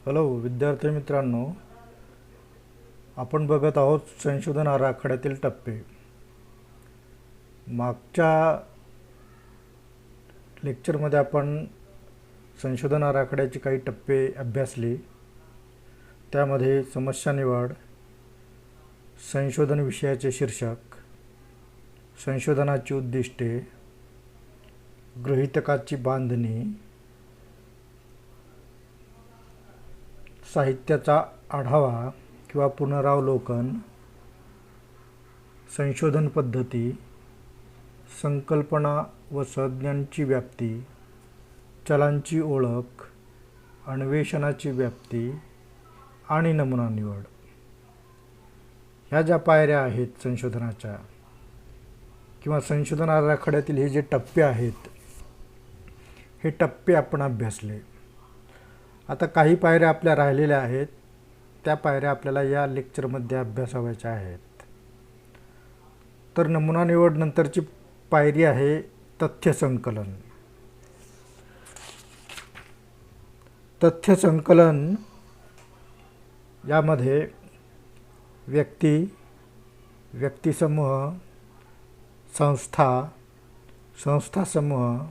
Hello विद्यार्थी मित्रांनो, आपण बघत आहोत संशोधन आराखड्यातील टप्पे. मागच्या लेक्चरमध्ये आपण संशोधन आराखड्याचे काही टप्पे अभ्यासले. त्यामध्ये समस्या निवड, संशोधन विषयाचे शीर्षक, संशोधनाची उद्दिष्टे, गृहीतकाची बांधणी, साहित्याचा आढावा किंवा पुनरावलोकन, संशोधन पद्धती, संकल्पना व संज्ञांची व्याप्ती, चलांची ओळख, अन्वेषणाची व्याप्ती आणि नमुना निवड. ह्या ज्या पायऱ्या आहेत संशोधनाच्या किंवा संशोधन आराखड्यातील हे जे टप्पे आहेत, हे टप्पे आपण अभ्यासले. आता काही पायऱ्या आपल्या राहिलेल्या आहेत, त्या पायऱ्या आपल्याला या लेक्चरमध्ये अभ्यासावायच्या आहेत. तर नमुना निवड नंतरची पायरी आहे तथ्य संकलन. तथ्य संकलन यामध्ये व्यक्ती, व्यक्तिसमूह, संस्था, संस्थासमूह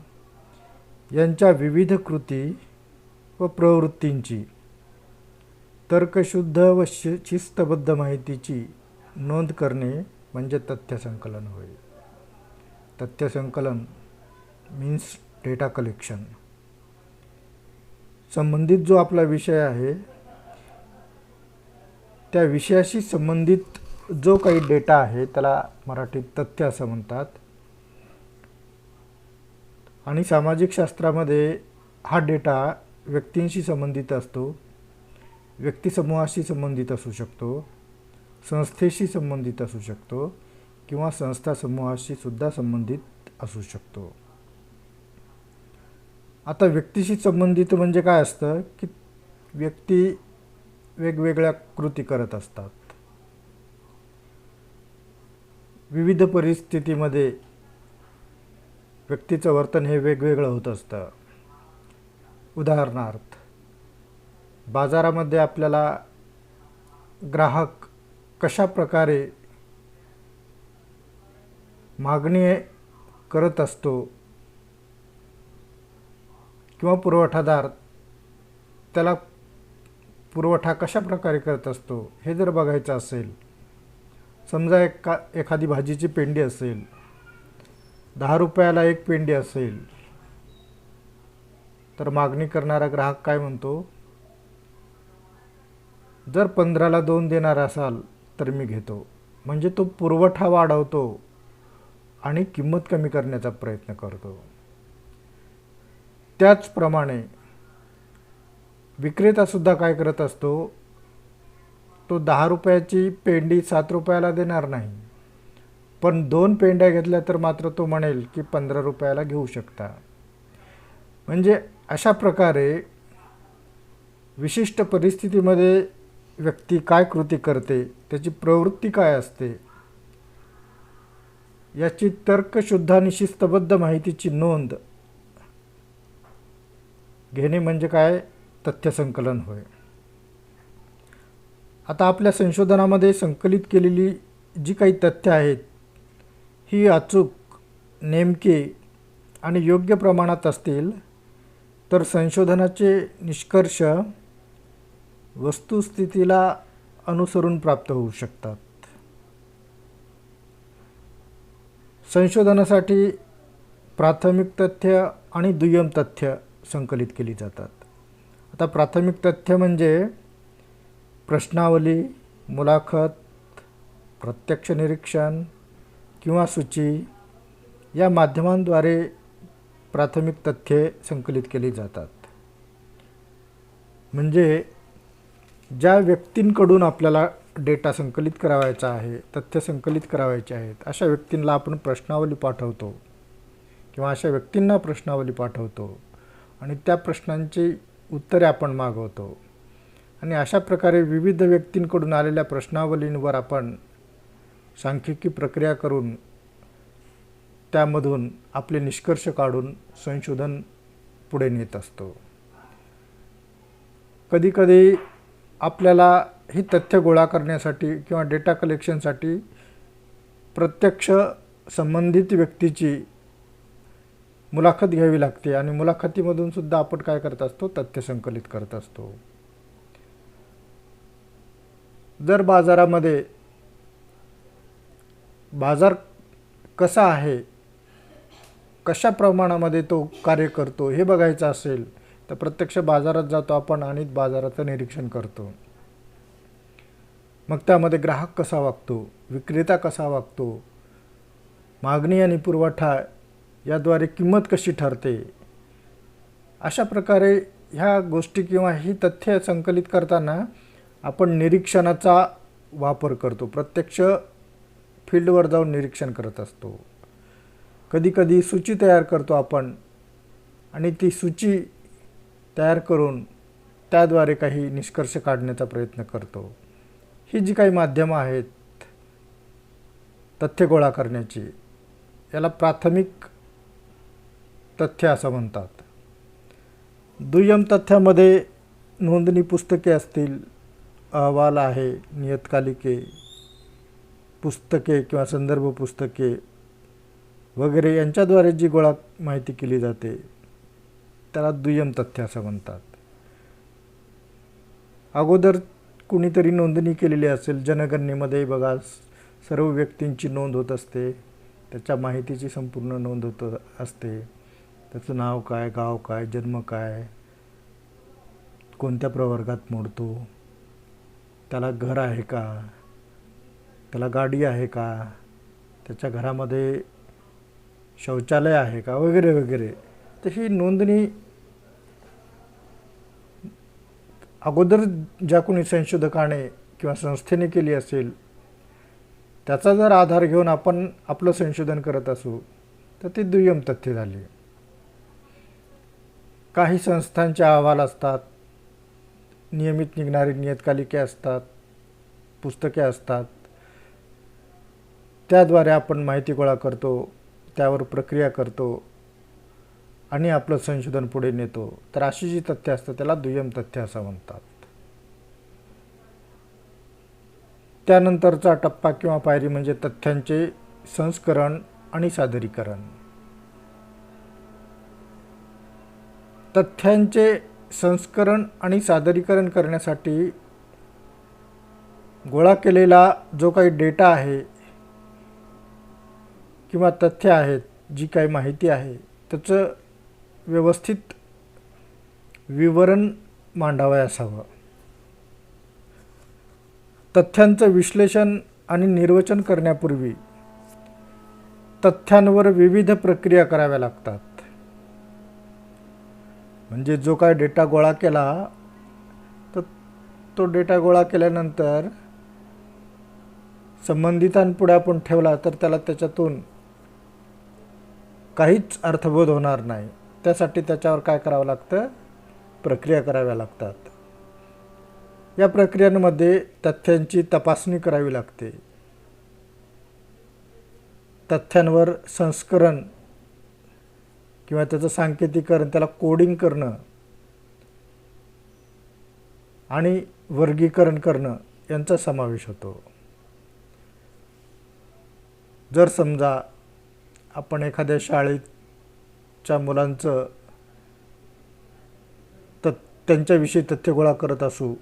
यांच्या विविध कृती व प्रवृत्तींची तर्कशुद्ध व शिस्तबद्ध माहितीची नोंद करणे म्हणजे तथ्य संकलन होय. तथ्य संकलन मीन्स डेटा कलेक्शन. संबंधित जो आपला विषय आहे, त्या विषयाशी संबंधित जो काही डेटा आहे त्याला मराठीत तथ्य असं म्हणतात. आणि सामाजिक शास्त्रामध्ये हा डेटा व्यक्तींशी संबंधित असतो, व्यक्तिसमूहाशी संबंधित असू शकतो, संस्थेशी संबंधित असू शकतो किंवा संस्था समूहाशी सुद्धा संबंधित असू शकतो. आता व्यक्तीशी संबंधित म्हणजे काय असतं की व्यक्ती वेगवेगळ्या कृती करत असतात. विविध परिस्थितीमध्ये व्यक्तीचं वर्तन हे वेगवेगळं होत असतं. उदाहरणार्थ, बाजारामध्ये आपल्याला ग्राहक कशा प्रकारे मागणी करत असतो किंवा पुरवठादार त्याला पुरवठा कशा प्रकारे करत असतो हे जर बघायचं असेल, समजा एखादी भाजीची पेंडी असेल, 10 रुपयाला एक पेंडी असेल, तर मागणी करणारा ग्राहक काय म्हणतो, जर 15ला 2 देणार असाल तर मी घेतो. म्हणजे तो पुरवठा वाढवतो आणि किंमत कमी करण्याचा प्रयत्न करतो. त्याचप्रमाणे विक्रेतासुद्धा काय करत असतो, तो 10 रुपयाची पेंडी 7 रुपयाला देणार नाही, पण 2 पेंड्या घेतल्या तर मात्र तो म्हणेल की 15 रुपयाला घेऊ शकता. म्हणजे अशा प्रकारे विशिष्ट परिस्थितीमध्ये व्यक्ती काय कृती करते, त्याची प्रवृत्ती काय असते, याची तर्कशुद्ध आणि शिस्तबद्ध माहितीची नोंद घेणे म्हणजे काय, तथ्य संकलन होय. आता आपल्या संशोधनामध्ये संकलित केलेली जी काही तथ्य आहेत, ही अचूक, नेमके आणि योग्य प्रमाणात असतील तर संशोधनाचे निष्कर्ष वस्तुस्थितीला अनुसरून प्राप्त होऊ शकतात. संशोधनासाठी प्राथमिक तथ्य आणि दुय्यम तथ्य संकलित केली जातात. आता प्राथमिक तथ्य म्हणजे प्रश्नावली, मुलाखत, प्रत्यक्ष निरीक्षण किंवा सूची या माध्यमांद्वारे प्राथमिक तथ्ये संकलित केली जातात. म्हणजे ज्या व्यक्तींकडून आपल्याला डेटा संकलित करावायचा आहे, तथ्य संकलित करावायचे आहेत, अशा व्यक्तींना आपण प्रश्नावली पाठवतो किंवा अशा व्यक्तींना प्रश्नावली पाठवतो आणि त्या प्रश्नांची उत्तरे आपण मागवतो. आणि अशा प्रकारे विविध व्यक्तींकडून आलेल्या प्रश्नावलींवर आपण सांख्यिकी प्रक्रिया करून त्यामधून आपले निष्कर्ष काढून संशोधन पुढे नेत असतो. कधीकधी आपल्याला ही तथ्य गोळा करण्यासाठी किंवा डेटा कलेक्शनसाठी प्रत्यक्ष संबंधित व्यक्तीची मुलाखत घ्यावी लागते आणि मुलाखतीमधून सुद्धा आपण काय करत असतो, तथ्य संकलित करत असतो. जर बाजारामध्ये बाजार कसा आहे, कशा प्रमाणामध्ये तो कार्य करतो हे बघायचं असेल तर प्रत्यक्ष बाजारात जातो आपण आणि बाजाराचं निरीक्षण करतो. मग त्यामध्ये ग्राहक कसा वागतो, विक्रेता कसा वागतो, मागणी आणि पुरवठा याद्वारे किंमत कशी ठरते, अशा प्रकारे ह्या गोष्टी किंवा ही तथ्य संकलित करताना आपण निरीक्षणाचा वापर करतो. प्रत्यक्ष फील्डवर जाऊन निरीक्षण करत असतो. कधीकधी सूची तयार करतो आपण आणि ती सूची तयार करून त्याद्वारे काही निष्कर्ष काढण्याचा प्रयत्न करतो. ही जी काही माध्यमं आहेत तथ्य गोळा करण्याची, याला प्राथमिक तथ्य असं म्हणतात. दुय्यम तथ्यामध्ये नोंदणी पुस्तके असतील, अहवाल आहे, नियतकालिके, पुस्तके किंवा संदर्भ पुस्तके वगैरे यांच्याद्वारे जी गोळा माहिती केली जाते त्याला दुय्यम तथ्य असं म्हणतात. अगोदर कुणीतरी नोंदणी केलेली असेल, जनगणनेमध्ये बघा सर्व व्यक्तींची नोंद होत असते, त्याच्या माहितीची संपूर्ण नोंद होत असते. त्याचं नाव काय, गाव काय, जन्म काय, कोणत्या प्रवर्गात मोडतो, त्याला घर आहे का, त्याला गाडी आहे का, त्याच्या घरामध्ये शौचालय आहे का, वगैरे वगैरे. तर ही नोंदणी अगोदर ज्या कोणी संशोधकाने किंवा संस्थेने केली असेल त्याचा जर आधार घेऊन आपण आपलं संशोधन करत असू तर ती दुय्यम तथ्य झाली. काही संस्थांचे अहवाल असतात, नियमित निघणारी नियतकालिके असतात, पुस्तके असतात, त्याद्वारे आपण माहिती गोळा करतो, त्यावर प्रक्रिया करतो आणि आपलं संशोधन पुढे नेतो. तर अशी जी तथ्य असतात त्याला दुय्यम तथ्य असं म्हणतात. त्यानंतरचा टप्पा किंवा पायरी म्हणजे तथ्यांचे संस्करण आणि सादरीकरण. तथ्यांचे संस्करण आणि सादरीकरण करण्यासाठी गोळा केलेला जो काही डेटा आहे किंवा तथ्य आहेत, जी काही माहिती आहे त्याचं व्यवस्थित विवरण मांडावयास हवं. तथ्यांचं विश्लेषण आणि निर्वचन करण्यापूर्वी तथ्यांवर विविध प्रक्रिया कराव्या लागतात. म्हणजे जो काय डेटा गोळा केला तर तो डेटा गोळा केल्यानंतर संबंधितांपुढे आपण ठेवला तर त्याला त्याच्यातून काहीच अर्थबोध होणार नाही. त्यासाठी त्याच्यावर काय करावं लागतं, प्रक्रिया कराव्या लागतात. या प्रक्रियांमध्ये तथ्यांची तपासणी करावी लागते, तथ्यांवर संस्करण किंवा त्याचं सांकेतिकरण, त्याला कोडिंग करणं आणि वर्गीकरण करणं यांचा समावेश होतो. जर समजा आपण एखाद्या शाळेच्या मुलांचं त्यांच्याविषयी तथ्य गोळा करत असू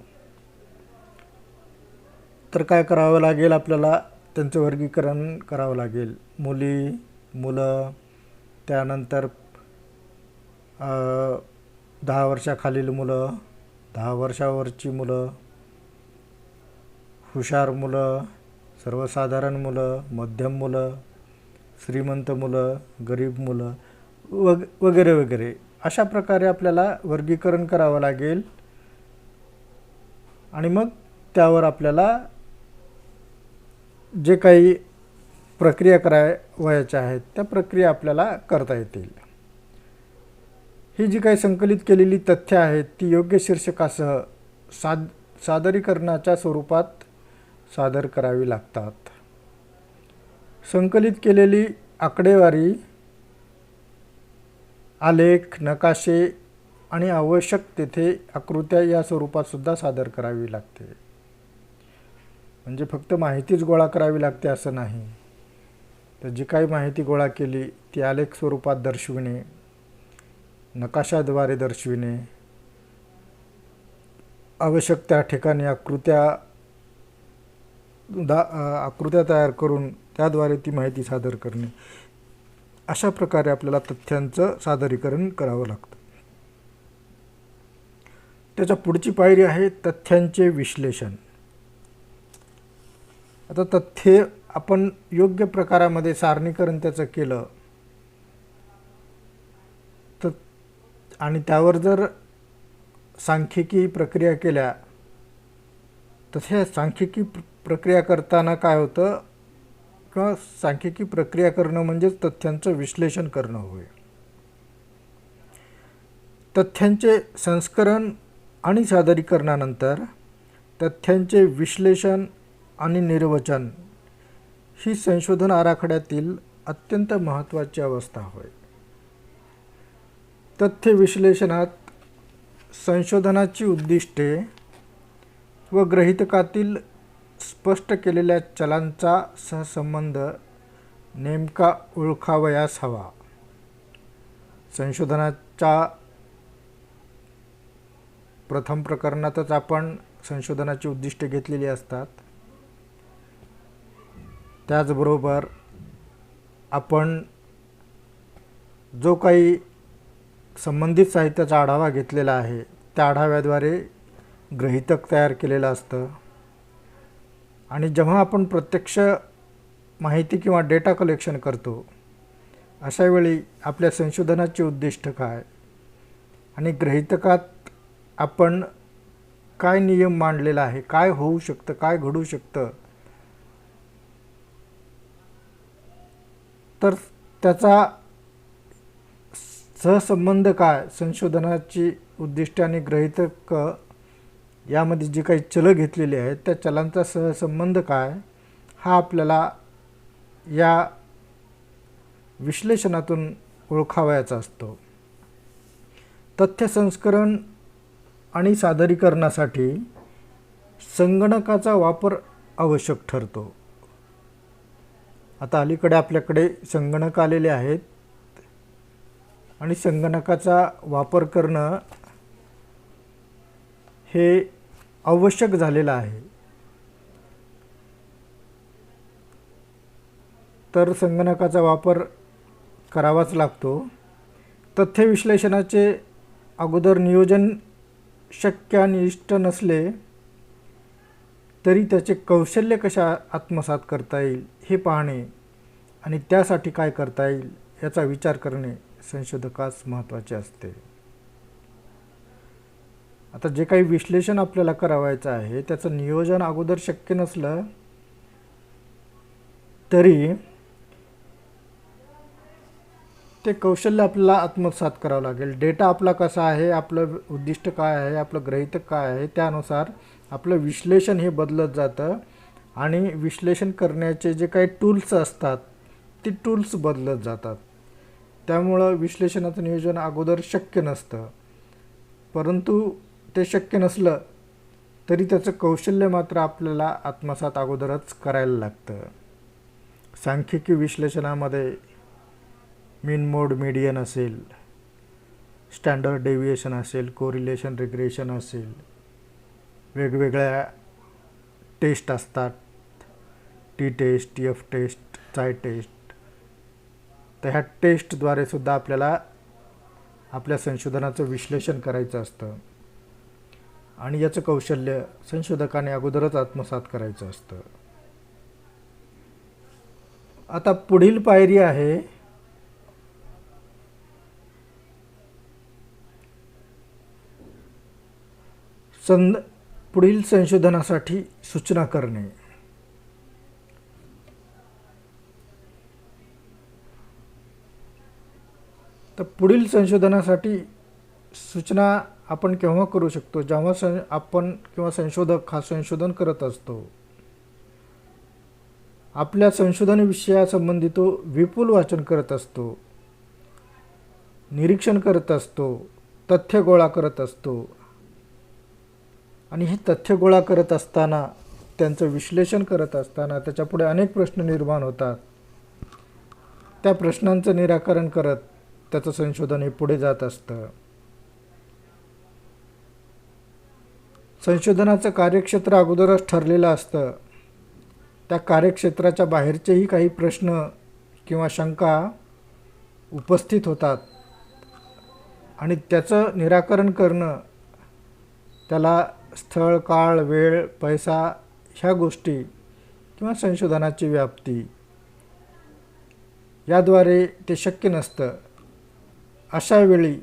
तर काय करावं लागेल, आपल्याला त्यांचं वर्गीकरण करावं लागेल. मुली, मुलं, त्यानंतर 10 वर्षाखालील मुलं, 10 वर्षावरची मुलं, हुशार मुलं, सर्वसाधारण मुलं, मध्यम मुलं, श्रीमंत मुलं, गरीब मुलं वगैरे वगैरे. अशा प्रकारे आपल्याला वर्गीकरण करावं लागेल आणि मग त्यावर आपल्याला जे काही प्रक्रिया करावयाच्या आहेत त्या प्रक्रिया आपल्याला करता येतील. ही जी काही संकलित केलेली तथ्य आहेत ती योग्य शीर्षकासह सादरीकरणाच्या स्वरूपात सादर करावी लागतात. संकलित केलेली आकडेवारी, आलेख, नकाशे आणि आवश्यक तेथे आकृत्या या स्वरूपात सुद्धा सादर करावी लागते. म्हणजे फक्त माहितीच गोळा करावी लागते असं नाही, तर जी काही माहिती गोळा केली ती आलेख स्वरूपात दर्शविणे, नकाशाद्वारे दर्शविणे, आवश्यक त्या ठिकाणी आकृत्या तयार करून त्याद्वारे ती माहिती सादर करणे, अशा प्रकारे आपल्याला तथ्यांचं सादरीकरण करावं लागतं. त्याच्या पुढची पायरी आहे तथ्यांचे विश्लेषण. आता तथ्य आपण योग्य प्रकारामध्ये सारणीकरण त्याचं केलं तर आणि त्यावर जर सांख्यिकी प्रक्रिया केल्या तर हे सांख्यिकी प्रक्रिया करताना काय होतं, किंवा सांख्यिकी प्रक्रिया करणं म्हणजेच तथ्यांचं विश्लेषण करणं होय. तथ्यांचे संस्करण आणि सादरीकरणानंतर तथ्यांचे विश्लेषण आणि निर्वचन ही संशोधन आराखड्यातील अत्यंत महत्त्वाची अवस्था होय. तथ्य विश्लेषणात संशोधनाची उद्दिष्टे व गृहीतकातील स्पष्ट केलेल्या चलांचा सहसंबंध नेमका ओळखावयास हवा. संशोधनाच्या प्रथम प्रकरणातच आपण संशोधनाची उद्दिष्टे घेतलेली असतात. त्याचबरोबर आपण जो काही संबंधित साहित्याचा आढावा घेतलेला आहे त्या आढाव्याद्वारे गृहीतक तयार केलेलं असतं. आणि जेव्हा आपण प्रत्यक्ष माहिती किंवा डेटा कलेक्शन करतो अशा वेळी आपल्या संशोधनाचे उद्दिष्ट काय आणि गृहीतकात आपण काय नियम मांडलेला आहे, काय होऊ शकतं, काय घडू शकतं, तर त्याचा सहसंबंध काय, संशोधनाची उद्दिष्टे आणि गृहीतक यामध्ये जी काही चलं घेतलेली आहेत त्या चलांचा सहसंबंध काय, हा आपल्याला या विश्लेषणातून ओळखावयाचा असतो. तथ्य संस्करण आणि सादरीकरणासाठी संगणकाचा वापर आवश्यक ठरतो. आता अलीकडे आपल्याकडे संगणक आलेले आहेत आणि संगणकाचा वापर करणं हे आवश्यक झालेलं आहे. तर संगणकाचा वापर करावाच लागतो. तथ्य विश्लेषणाचे अगोदर नियोजन शक्य आणि इष्ट नसले तरी त्याचे कौशल्य कशा आत्मसात करता येईल हे पाहणे आणि त्यासाठी काय करता येईल याचा विचार करणे संशोधकास महत्त्वाचे असते. आता जे काही विश्लेषण आपल्याला करावायचं आहे त्याचं नियोजन अगोदर शक्य नसलं तरी ते कौशल्य आपल्याला आत्मसात करावं लागेल. डेटा आपला कसा आहे, आपलं उद्दिष्ट काय आहे, आपलं गृहीतक काय आहे, त्यानुसार आपलं विश्लेषण हे बदलत जातं आणि विश्लेषण करण्याचे जे काही टूल्स असतात ती टूल्स बदलत जातात. त्यामुळं विश्लेषणाचं नियोजन अगोदर शक्य नसतं, परंतु ते शक्य नसलं तरी त्याचं कौशल्य मात्र आपल्याला आत्मसात अगोदरच करायला लागतं. सांख्यिकी विश्लेषणामध्ये मीन मोड मीडियन असेल, स्टँडर्ड डेव्हिएशन असेल, कोरिलेशन रिग्रेशन असेल, वेगवेगळ्या टेस्ट असतात, टी टेस्ट, एफ टेस्ट, चाय टेस्ट. तर ह्या टेस्टद्वारे सुद्धा आपल्याला आपल्या संशोधनाचं विश्लेषण करायचं असतं आणि याचं कौशल्य संशोधकाने अगोदरच आत्मसात करायचं असतं. आता पुढील पायरी आहे पुढील संशोधनासाठी सूचना करणे. तर पुढील संशोधनासाठी सूचना आपण केव्हा करू शकतो, जेव्हा आपण किंवा संशोधक हा संशोधन करत असतो. आपल्या संशोधन विषयासंबंधी तो विपुल वाचन करत असतो, निरीक्षण करत असतो, तथ्य गोळा करत असतो आणि हे तथ्य गोळा करत असताना, त्यांचं विश्लेषण करत असताना त्याच्यापुढे अनेक प्रश्न निर्माण होतात. त्या प्रश्नांचं निराकरण करत त्याचं संशोधन हे पुढे जात असतं. संशोधनाचं कार्यक्षेत्र अगोदरच ठरलेलं असतं. त्या कार्यक्षेत्राच्या बाहेरचेही काही प्रश्न किंवा शंका उपस्थित होतात आणि त्याचं निराकरण करणं, त्याला स्थळ, काळ, वेळ, पैसा ह्या गोष्टी किंवा संशोधनाची व्याप्ती याद्वारे ते शक्य नसतं. अशा वेळी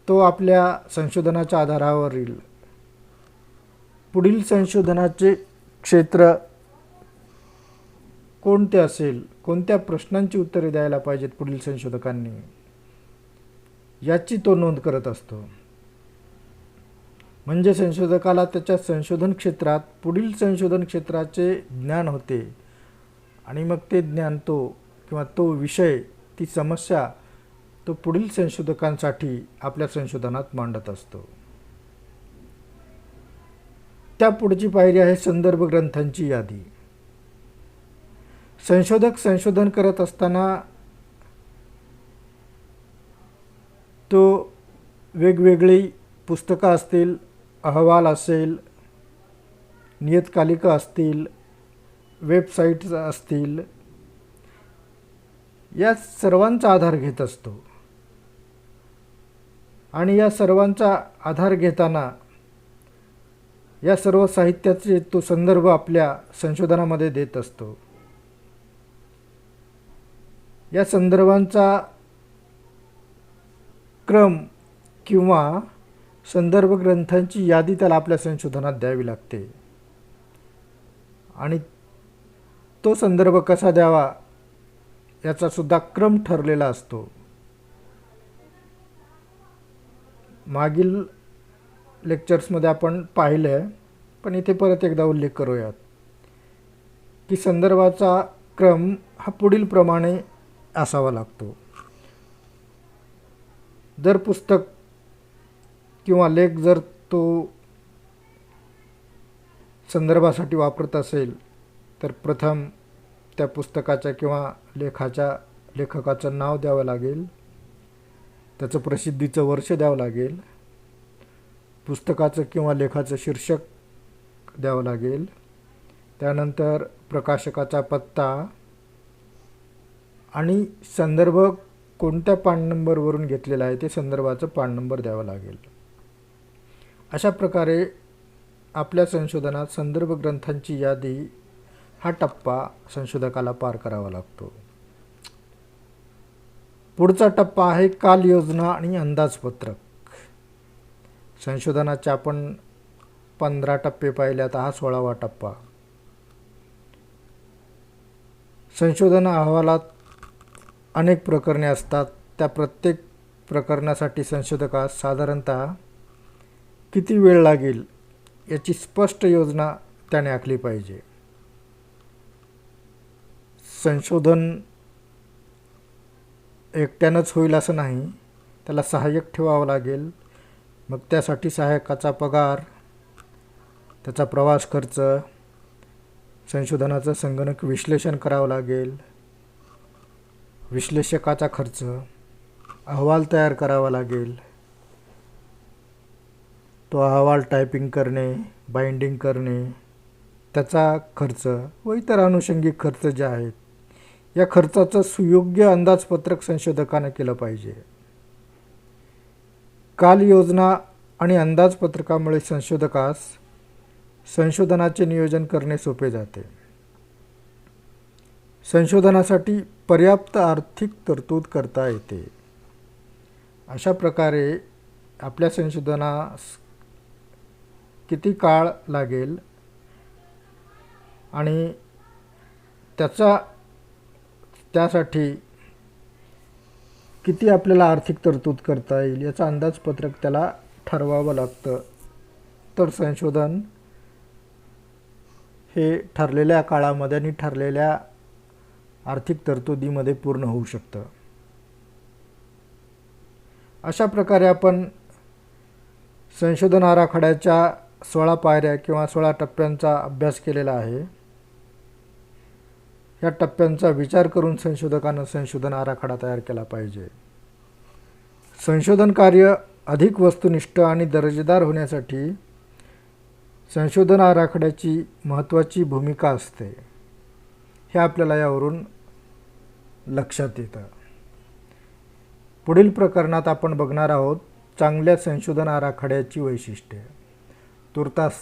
तो आपल्या संशोधनाच्या आधारावरील पुढील संशोधनाचे क्षेत्र कोणते असेल, कोणत्या प्रश्नांची उत्तरे द्यायला पाहिजेत पुढील संशोधकांनी, याची तो नोंद करत असतो. म्हणजे संशोधकाला त्याच्या संशोधन क्षेत्रात पुढील संशोधन क्षेत्राचे ज्ञान होते आणि मग ते ज्ञान किंवा तो विषय, ती समस्या तो पुढील संशोधकांसाठी आपल्या संशोधनात मांडत असतो. त्या पुढची पायरी आहे संदर्भ ग्रंथांची यादी. संशोधक संशोधन करत असताना तो वेगवेगळी पुस्तकं असतील, अहवाल असेल, नियतकालिकं असतील, वेबसाईट्स असतील, या सर्वांचा आधार घेत असतो आणि या सर्वांचा आधार घेताना या सर्व साहित्याचे तो संदर्भ आपल्या संशोधनामध्ये देत असतो. या संदर्भांचा क्रम किंवा संदर्भ ग्रंथांची यादी त्याला आपल्या संशोधनात द्यावी लागते आणि तो संदर्भ कसा द्यावा याचा सुद्धा क्रम ठरलेला असतो. मागील लेक्चर्समध्ये आपण पाहिलं आहे, पण इथे परत एकदा उल्लेख करूयात की संदर्भाचा क्रम हा पुढील प्रमाणे असावा लागतो. जर पुस्तक किंवा लेख जर तो संदर्भासाठी वापरत असेल तर प्रथम त्या पुस्तकाच्या किंवा लेखकाचं नाव द्यावं लागेल, त्याचं प्रसिद्धीचं वर्ष द्यावं लागेल, पुस्तकाचं किंवा लेखाचं शीर्षक द्यावं लागेल, त्यानंतर प्रकाशकाचा पत्ता आणि संदर्भ कोणत्या पान नंबरवरून घेतलेला आहे ते संदर्भाचं पान नंबर द्यावं लागेल. अशा प्रकारे आपल्या संशोधनात संदर्भ ग्रंथांची यादी हा टप्पा संशोधकाला पार करावा लागतो. पुढचा टप्पा आहे कालयोजना आणि अंदाजपत्रक. संशोधनाचे आपण 15 टप्पे पाहिले, आता हा 16वा टप्पा. संशोधन अहवालात अनेक प्रकरणे असतात. त्या प्रत्येक प्रकरणासाठी संशोधकास साधारणतः किती वेळ लागेल याची स्पष्ट योजना त्याने आखली पाहिजे. संशोधन एकट्यानंच होईल असं नाही, त्याला सहाय्यक ठेवावं लागेल. मग त्यासाठी सहाय्यकाचा पगार, त्याचा प्रवास खर्च, संशोधनाचं संगणक विश्लेषण करावं लागेल, विश्लेषकाचा खर्च, अहवाल तयार करावा लागेल, तो अहवाल टायपिंग करणे, बाइंडिंग करणे, त्याचा खर्च व इतर अनुषंगिक खर्च जे आहेत, या खर्चाचं सुयोग्य अंदाजपत्रक संशोधकाने केलं पाहिजे. कालयोजना आणि अंदाजपत्रकामुळे संशोधकास संशोधनाचे नियोजन करणे सोपे जाते. संशोधनासाठी पर्याप्त आर्थिक तरतूद करता येते. अशा प्रकारे आपल्या संशोधनास किती काळ लागेल आणि त्यासाठी किती आपल्याला आर्थिक तरतूद करता येईल याचं अंदाजपत्रक त्याला ठरवावं लागतं. तर संशोधन हे ठरलेल्या काळामध्ये आणि ठरलेल्या आर्थिक तरतुदीमध्ये पूर्ण होऊ शकतं. अशा प्रकारे आपण संशोधन आराखड्याच्या 16 पायऱ्या किंवा 16 टप्प्यांचा अभ्यास केलेला आहे. या टप्प्यांचा विचार करून संशोधकांना संशोधन आराखडा तयार केला पाहिजे. संशोधन कार्य अधिक वस्तुनिष्ठ आणि दर्जेदार होण्यासाठी संशोधन आराखड्याची महत्त्वाची भूमिका असते, हे आपल्याला यावरून लक्षात येतं. पुढील प्रकरणात आपण बघणार आहोत चांगल्या संशोधन आराखड्याची वैशिष्ट्ये. तूर्तास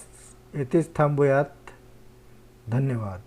येथेच थांबूयात. धन्यवाद.